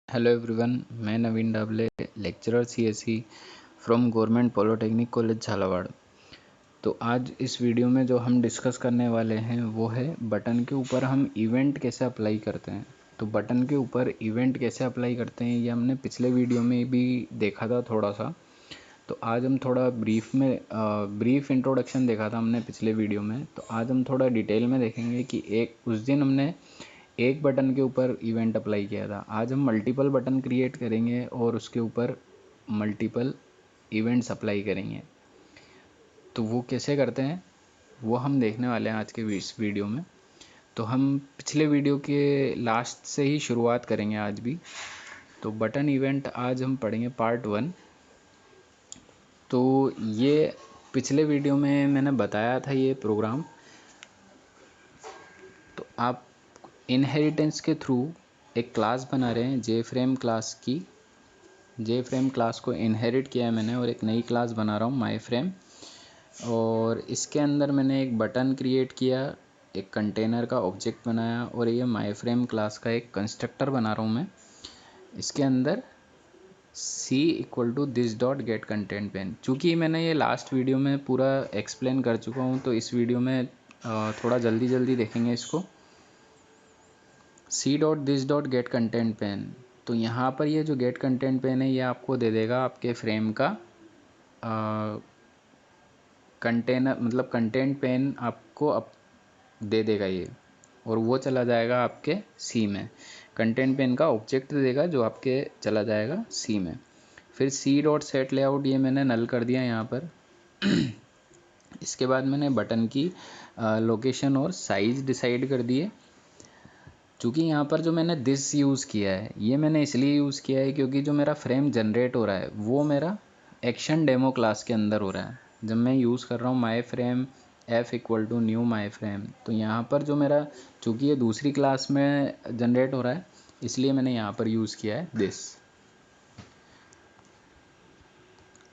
Hello everyone, मैं Naveen Dable, lecturer CSE from government polytechnic college Jhalawar. तो आज इस वीडियो में जो हम डिस्कस करने वाले हैं वो है बटन के ऊपर हम इवेंट कैसे अप्लाई करते हैं। तो बटन के ऊपर इवेंट कैसे अप्लाई करते हैं ये हमने पिछले वीडियो में भी देखा था थोड़ा सा। तो आज हम थोड़ा ब्रीफ इंट्रोडक्शन देखा था हमने पिछले वीडियो में। तो आज हम थोड़ा डिटेल में देखेंगे कि उस दिन हमने एक बटन के ऊपर इवेंट अप्लाई किया था। आज हम मल्टीपल बटन क्रिएट करेंगे और उसके ऊपर मल्टीपल इवेंट्स अप्लाई करेंगे। तो वो कैसे करते हैं वो हम देखने वाले हैं आज के इस वीडियो में। तो हम पिछले वीडियो के लास्ट से ही शुरुआत करेंगे आज भी। तो बटन इवेंट आज हम पढ़ेंगे पार्ट 1। तो ये पिछले वीडियो में मैंने बताया था ये प्रोग्राम। तो आप इनहेरिटेंस के थ्रू एक क्लास बना रहे हैं जेफ्रेम क्लास की। जेफ्रेम क्लास को इनहेरिट किया है मैंने और एक नई क्लास बना रहा हूँ माईफ्रेम। और इसके अंदर मैंने एक बटन क्रिएट किया, एक कंटेनर का ऑब्जेक्ट बनाया और ये माईफ्रेम क्लास का एक कंस्ट्रक्टर बना रहा हूँ मैं। इसके अंदर c equal to this dot get content pen. चूँकि मैंने ये लास्ट वीडियो में पूरा एक्सप्लेन कर चुका हूँ तो इस वीडियो में थोड़ा जल्दी देखेंगे इसको। c dot this dot get content pen. तो यहाँ पर ये जो गेट कंटेंट पेन है ये आपको दे देगा आपके फ्रेम का कंटेनर, मतलब कंटेंट पेन आपको दे देगा ये, और वो चला जाएगा आपके सी में। कंटेंट पेन का ऑब्जेक्ट दे देगा जो आपके चला जाएगा सी में। फिर सी डॉट सेट लेआउट ये मैंने नल कर दिया यहाँ पर। इसके बाद मैंने बटन की लोकेशन और साइज डिसाइड कर दिए। चूँकि यहाँ पर जो मैंने दिस यूज़ किया है ये मैंने इसलिए यूज़ किया है क्योंकि जो मेरा फ्रेम जनरेट हो रहा है वो मेरा एक्शन डेमो क्लास के अंदर हो रहा है। जब मैं यूज़ कर रहा हूँ my frame f equal to new my frame, तो यहाँ पर जो मेरा, चूँकि ये दूसरी क्लास में जनरेट हो रहा है इसलिए मैंने यहाँ पर यूज़ किया है दिस।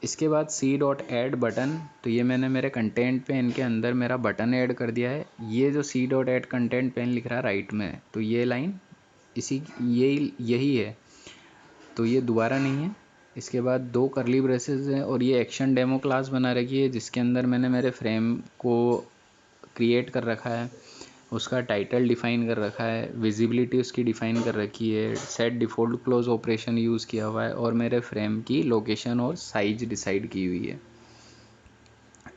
इसके बाद सी डॉट ऐड बटन। तो ये मैंने मेरे कंटेंट पेन के अंदर मेरा बटन ऐड कर दिया है। ये जो c dot add content pen लिख रहा है राइट में, तो ये लाइन यही है, तो ये दोबारा नहीं है। इसके बाद दो करली ब्रेसेस हैं और ये एक्शन डेमो क्लास बना रखी है जिसके अंदर मैंने मेरे फ्रेम को क्रिएट कर रखा है, उसका टाइटल डिफ़ाइन कर रखा है, विजिबिलिटी उसकी डिफ़ाइन कर रखी है, set default close operation use किया हुआ है और मेरे फ्रेम की लोकेशन और साइज डिसाइड की हुई है।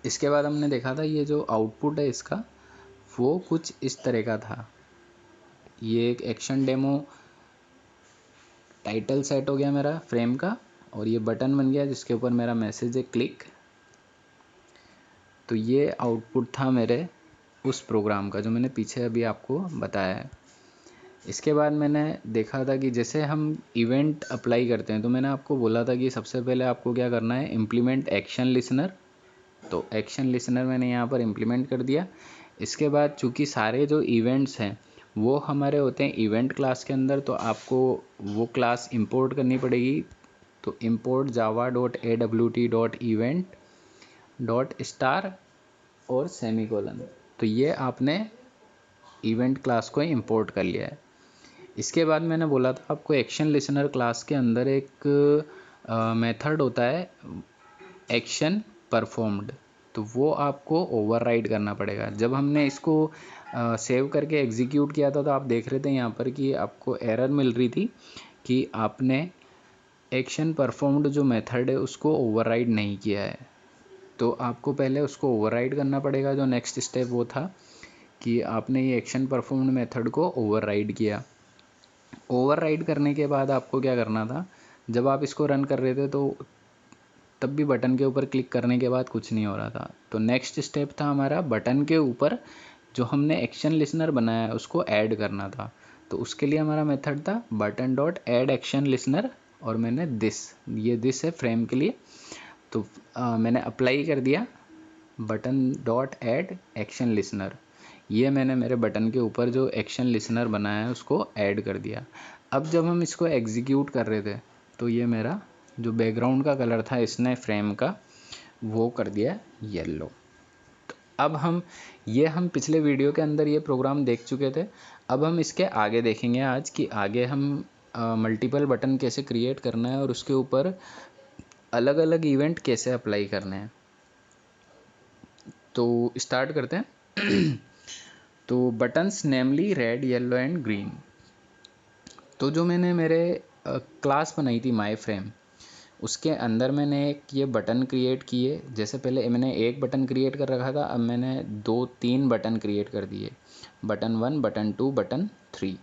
इसके बाद हमने देखा था ये जो आउटपुट है इसका वो कुछ इस तरह का था। ये एक एक्शन डेमो टाइटल सेट हो गया मेरा फ्रेम का और ये बटन बन गया जिसके ऊपर मेरा मैसेज है क्लिक। तो ये आउटपुट था मेरे उस प्रोग्राम का जो मैंने पीछे अभी आपको बताया है। इसके बाद मैंने देखा था कि जैसे हम इवेंट अप्लाई करते हैं तो मैंने आपको बोला था कि सबसे पहले आपको क्या करना है, इम्प्लीमेंट एक्शन लिसनर। तो एक्शन लिसनर मैंने यहाँ पर इम्प्लीमेंट कर दिया। इसके बाद चूँकि सारे जो इवेंट्स हैं वो हमारे होते हैं इवेंट क्लास के अंदर, तो आपको वो क्लास इंपोर्ट करनी पड़ेगी। तो import Java dot AWT dot event dot star और सेमीकोलन। तो ये आपने इवेंट क्लास को इंपोर्ट कर लिया है। इसके बाद मैंने बोला था आपको एक्शन लिसनर क्लास के अंदर एक मेथड होता है एक्शन परफॉर्म्ड, तो वो आपको ओवरराइड करना पड़ेगा। जब हमने इसको सेव करके एग्जीक्यूट किया था तो आप देख रहे थे यहाँ पर कि आपको एरर मिल रही थी कि आपने एक्शन परफॉर्म्ड जो मेथड है उसको ओवरराइड नहीं किया है। तो आपको पहले उसको ओवरराइड करना पड़ेगा। जो नेक्स्ट स्टेप वो था कि आपने ये एक्शन परफॉर्म्ड मेथड को ओवरराइड किया। ओवरराइड करने के बाद आपको क्या करना था, जब आप इसको रन कर रहे थे तो तब भी बटन के ऊपर क्लिक करने के बाद कुछ नहीं हो रहा था। तो नेक्स्ट स्टेप था हमारा बटन के ऊपर जो हमने एक्शन लिसनर बनाया है उसको ऐड करना था। तो उसके लिए हमारा मेथड था button dot add action listener और मैंने दिस है फ्रेम के लिए। तो मैंने अप्लाई कर दिया button dot add action listener. ये मैंने मेरे बटन के ऊपर जो एक्शन लिसनर बनाया है उसको ऐड कर दिया। अब जब हम इसको एग्जीक्यूट कर रहे थे तो ये मेरा जो बैकग्राउंड का कलर था इसने फ्रेम का वो कर दिया येलो। तो अब हम पिछले वीडियो के अंदर ये प्रोग्राम देख चुके थे। अब हम इसके आगे देखेंगे आज कि आगे हम मल्टीपल बटन कैसे क्रिएट करना है और उसके ऊपर अलग अलग इवेंट कैसे अप्लाई करने हैं। तो स्टार्ट करते हैं। तो buttons namely red, yellow and green. तो जो मैंने मेरे क्लास बनाई थी माई फ्रेम, उसके अंदर मैंने एक ये बटन क्रिएट किए। जैसे पहले मैंने एक बटन क्रिएट कर रखा था, अब मैंने 2-3 बटन क्रिएट कर दिए, बटन 1, बटन 2, बटन 3।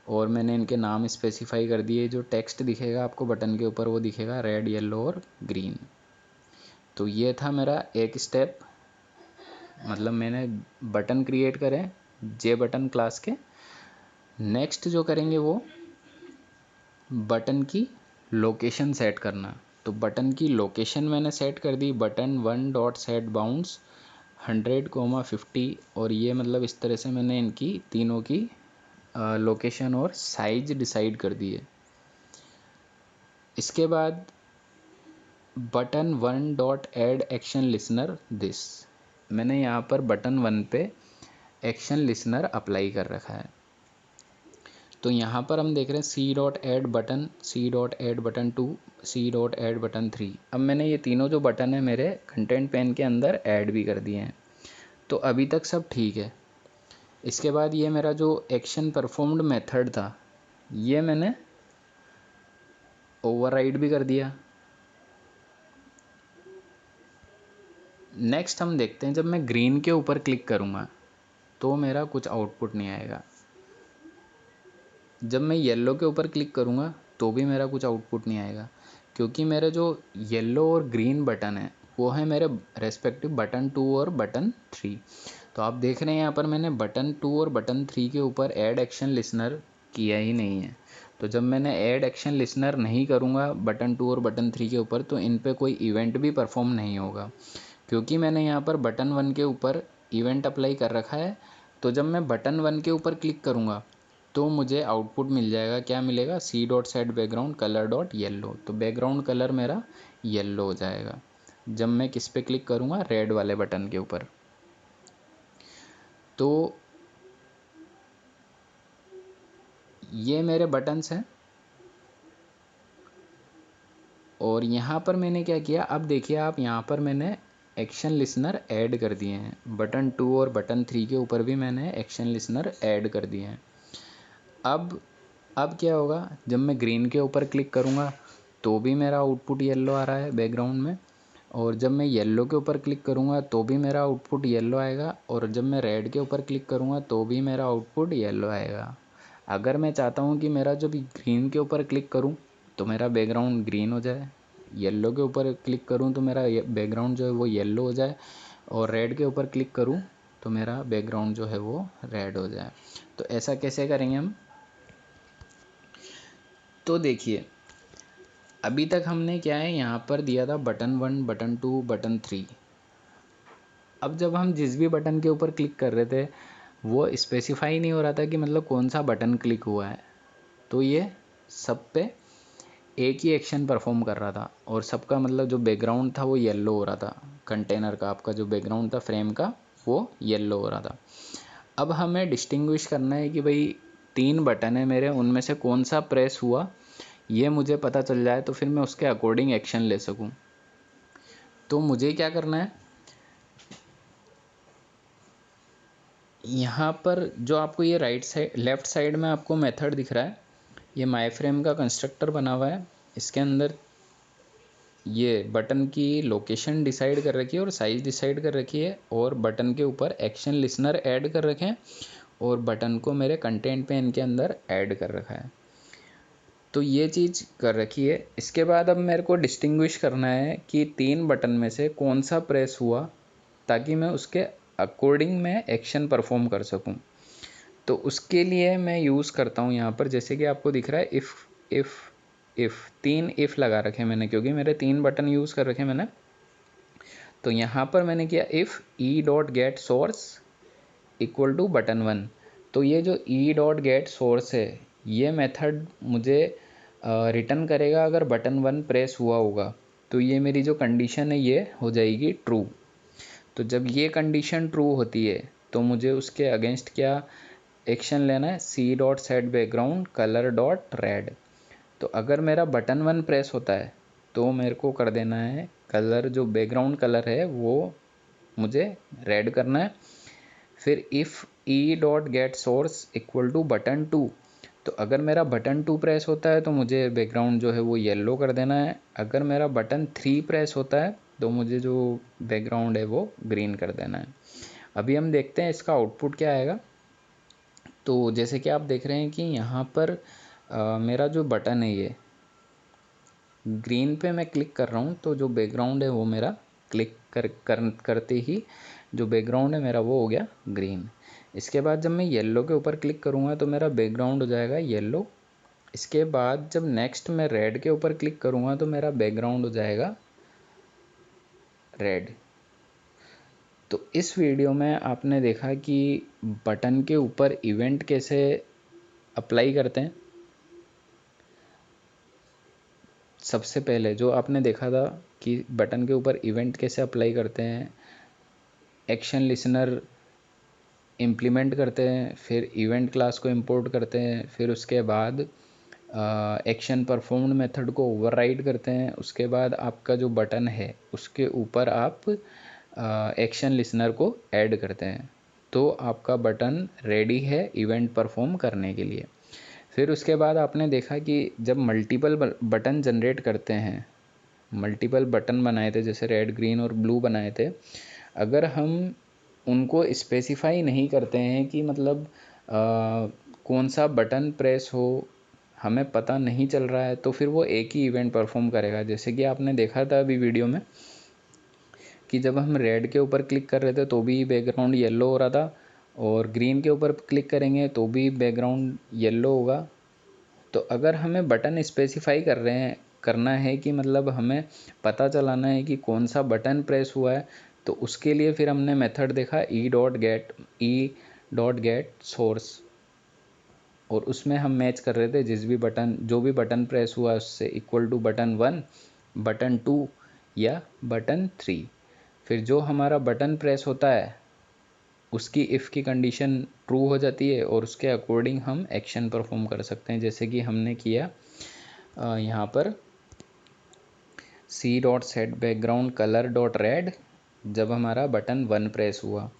और मैंने इनके नाम स्पेसिफाई कर दिए। जो टेक्स्ट दिखेगा आपको बटन के ऊपर वो दिखेगा रेड, येलो और ग्रीन। तो ये था मेरा एक स्टेप, मतलब मैंने बटन क्रिएट करे जे बटन क्लास के। नेक्स्ट जो करेंगे वो बटन की लोकेशन सेट करना। तो बटन की लोकेशन मैंने सेट कर दी, बटन 1 डॉट सेट बाउंस 100,50। और ये मतलब इस तरह से मैंने इनकी तीनों की लोकेशन और साइज डिसाइड कर दी है। इसके बाद button 1 dot add action listener this, मैंने यहाँ पर बटन 1 पे एक्शन लिसनर अप्लाई कर रखा है। तो यहाँ पर हम देख रहे हैं c dot add button, c dot add button 2, c dot add button 3। अब मैंने ये तीनों जो बटन है मेरे कंटेंट पेन के अंदर ऐड भी कर दिए हैं। तो अभी तक सब ठीक है। इसके बाद ये मेरा जो एक्शन परफॉर्म्ड मेथड था, ये मैंने ओवरराइड भी कर दिया। नेक्स्ट हम देखते हैं, जब मैं ग्रीन के ऊपर क्लिक करूँगा तो मेरा कुछ आउटपुट नहीं आएगा। जब मैं येलो के ऊपर क्लिक करूँगा तो भी मेरा कुछ आउटपुट नहीं आएगा, क्योंकि मेरे जो येलो और ग्रीन बटन है वो है मेरे रेस्पेक्टिव बटन 2 और बटन 3। तो आप देख रहे हैं यहाँ पर मैंने बटन 2 और बटन 3 के ऊपर ऐड एक्शन लिसनर किया ही नहीं है। तो जब मैंने ऐड एक्शन लिसनर नहीं करूँगा बटन 2 और बटन 3 के ऊपर, तो इन पे कोई इवेंट भी परफॉर्म नहीं होगा, क्योंकि मैंने यहाँ पर बटन 1 के ऊपर इवेंट अप्लाई कर रखा है। तो जब मैं बटन 1 के ऊपर क्लिक करूँगा तो मुझे आउटपुट मिल जाएगा। क्या मिलेगा? C dot set background colour dot yellow. तो बैकग्राउंड कलर मेरा येल्लो हो जाएगा जब मैं किस पे क्लिक करूँगा, रेड वाले बटन के ऊपर। तो ये मेरे बटन्स हैं। और यहाँ पर मैंने क्या किया, अब देखिए आप, यहाँ पर मैंने एक्शन लिसनर ऐड कर दिए हैं। बटन 2 और बटन 3 के ऊपर भी मैंने एक्शन लिसनर ऐड कर दिए हैं। अब क्या होगा, जब मैं ग्रीन के ऊपर क्लिक करूँगा तो भी मेरा आउटपुट येलो आ रहा है बैकग्राउंड में, और जब मैं येलो के ऊपर क्लिक करूँगा तो भी मेरा आउटपुट येलो आएगा, और जब मैं रेड के ऊपर क्लिक करूँगा तो भी मेरा आउटपुट येलो आएगा। अगर मैं चाहता हूँ कि मेरा जब ग्रीन के ऊपर क्लिक करूँ तो मेरा बैकग्राउंड ग्रीन हो जाए, येलो के ऊपर क्लिक करूँ तो मेरा बैकग्राउंड जो है वो येलो हो जाए, और रेड के ऊपर क्लिक करूँ तो मेरा बैकग्राउंड जो है वो रेड हो जाए। तो ऐसा कैसे करेंगे हम? तो देखिए, अभी तक हमने क्या है यहाँ पर दिया था बटन 1, बटन 2, बटन 3। अब जब हम जिस भी बटन के ऊपर क्लिक कर रहे थे वो स्पेसिफाई नहीं हो रहा था कि मतलब कौन सा बटन क्लिक हुआ है। तो ये सब पे एक ही एक्शन परफॉर्म कर रहा था, और सबका मतलब जो बैकग्राउंड था वो येलो हो रहा था। कंटेनर का आपका जो बैकग्राउंड था फ्रेम का वो येलो हो रहा था। अब हमें डिस्टिंग्विश करना है कि भाई 3 बटन है मेरे, उनमें से कौन सा प्रेस हुआ, ये मुझे पता चल जाए तो फिर मैं उसके अकॉर्डिंग एक्शन ले सकूं। तो मुझे क्या करना है, यहाँ पर जो आपको ये लेफ़्ट साइड में आपको मेथड दिख रहा है, ये माई फ्रेम का कंस्ट्रक्टर बना हुआ है। इसके अंदर ये बटन की लोकेशन डिसाइड कर रखी है और साइज़ डिसाइड कर रखी है, और बटन के ऊपर एक्शन लिसनर ऐड कर रखे हैं, और बटन को मेरे कंटेंट पेन के अंदर ऐड कर रखा है। तो ये चीज़ कर रखी है। इसके बाद अब मेरे को डिस्टिंग्विश करना है कि 3 बटन में से कौन सा प्रेस हुआ, ताकि मैं उसके अकॉर्डिंग मैं एक्शन परफॉर्म कर सकूं। तो उसके लिए मैं यूज़ करता हूं यहाँ पर, जैसे कि आपको दिख रहा है इफ़ 3 इफ़ लगा रखे मैंने, क्योंकि मेरे 3 बटन यूज़ कर रखे मैंने। तो यहाँ पर मैंने किया if e dot get source equal to button 1। तो ये जो ई डॉट गेट सोर्स है, ये मेथड मुझे रिटर्न करेगा अगर बटन 1 प्रेस हुआ होगा। तो ये मेरी जो कंडीशन है ये हो जाएगी ट्रू। तो जब ये कंडीशन ट्रू होती है तो मुझे उसके अगेंस्ट क्या एक्शन लेना है, c dot set background colour dot red. तो अगर मेरा बटन 1 प्रेस होता है तो मेरे को कर देना है कलर, जो बैकग्राउंड कलर है वो मुझे रेड करना है। फिर if e dot get source equal to button 2, तो अगर मेरा बटन 2 प्रेस होता है तो मुझे बैकग्राउंड जो है वो येलो कर देना है। अगर मेरा बटन 3 प्रेस होता है तो मुझे जो बैकग्राउंड है वो ग्रीन कर देना है। अभी हम देखते हैं इसका आउटपुट क्या आएगा। तो जैसे कि आप देख रहे हैं कि यहाँ पर मेरा जो बटन है ये ग्रीन पे मैं क्लिक कर रहा हूँ, तो जो बैकग्राउंड है वो मेरा क्लिक करते ही जो बैकग्राउंड है मेरा वो हो गया ग्रीन। इसके बाद जब मैं येलो के ऊपर क्लिक करूँगा तो मेरा बैकग्राउंड हो जाएगा येलो। इसके बाद जब नेक्स्ट मैं रेड के ऊपर क्लिक करूँगा तो मेरा बैकग्राउंड हो जाएगा रेड। तो इस वीडियो में आपने देखा कि बटन के ऊपर इवेंट कैसे अप्लाई करते हैं। सबसे पहले जो आपने देखा था कि बटन के ऊपर इवेंट कैसे अप्लाई करते हैं, एक्शन लिसनर इम्प्लीमेंट करते हैं, फिर इवेंट क्लास को इंपोर्ट करते हैं, फिर उसके बाद एक्शन परफॉर्म्ड मेथड को ओवरराइड करते हैं। उसके बाद आपका जो बटन है उसके ऊपर आप एक्शन लिसनर को ऐड करते हैं, तो आपका बटन रेडी है इवेंट परफॉर्म करने के लिए। फिर उसके बाद आपने देखा कि जब मल्टीपल बटन जनरेट करते हैं, मल्टीपल बटन बनाए थे जैसे रेड ग्रीन और ब्लू बनाए थे, अगर हम उनको स्पेसिफाई नहीं करते हैं कि मतलब कौन सा बटन प्रेस हो, हमें पता नहीं चल रहा है, तो फिर वो एक ही इवेंट परफॉर्म करेगा। जैसे कि आपने देखा था अभी वीडियो में कि जब हम रेड के ऊपर क्लिक कर रहे थे तो भी बैकग्राउंड येलो हो रहा था, और ग्रीन के ऊपर क्लिक करेंगे तो भी बैकग्राउंड येलो होगा। तो अगर हमें बटन स्पेसिफाई करना है कि मतलब हमें पता चलाना है कि कौन सा बटन प्रेस हुआ है, तो उसके लिए फिर हमने मेथड देखा ई डॉट गेट सोर्स, और उसमें हम मैच कर रहे थे जो भी बटन प्रेस हुआ उससे इक्वल टू बटन 1, बटन 2 या बटन 3। फिर जो हमारा बटन प्रेस होता है उसकी इफ़ की कंडीशन ट्रू हो जाती है और उसके अकॉर्डिंग हम एक्शन परफॉर्म कर सकते हैं। जैसे कि हमने किया यहाँ पर c dot set background colour dot red जब हमारा बटन 1 प्रेस हुआ।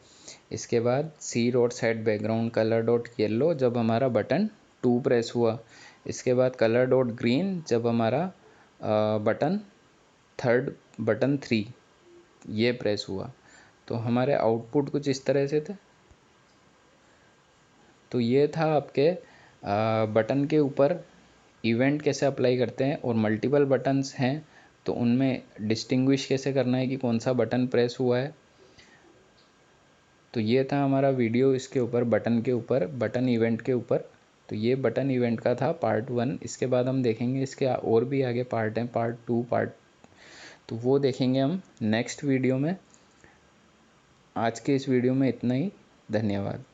इसके बाद c dot set background colour dot yellow जब हमारा बटन 2 प्रेस हुआ। इसके बाद कलर डॉट ग्रीन जब हमारा बटन 3 ये प्रेस हुआ। तो हमारे आउटपुट कुछ इस तरह से थे। तो ये था आपके बटन के ऊपर इवेंट कैसे अप्लाई करते हैं, और मल्टीपल बटन्स हैं तो उनमें डिस्टिंग्विश कैसे करना है कि कौन सा बटन प्रेस हुआ है। तो ये था हमारा वीडियो इसके ऊपर, बटन के ऊपर, बटन इवेंट के ऊपर। तो ये बटन इवेंट का था पार्ट 1। इसके बाद हम देखेंगे इसके और भी आगे पार्ट हैं, पार्ट 2 पार्ट, तो वो देखेंगे हम नेक्स्ट वीडियो में। आज के इस वीडियो में इतना ही, धन्यवाद।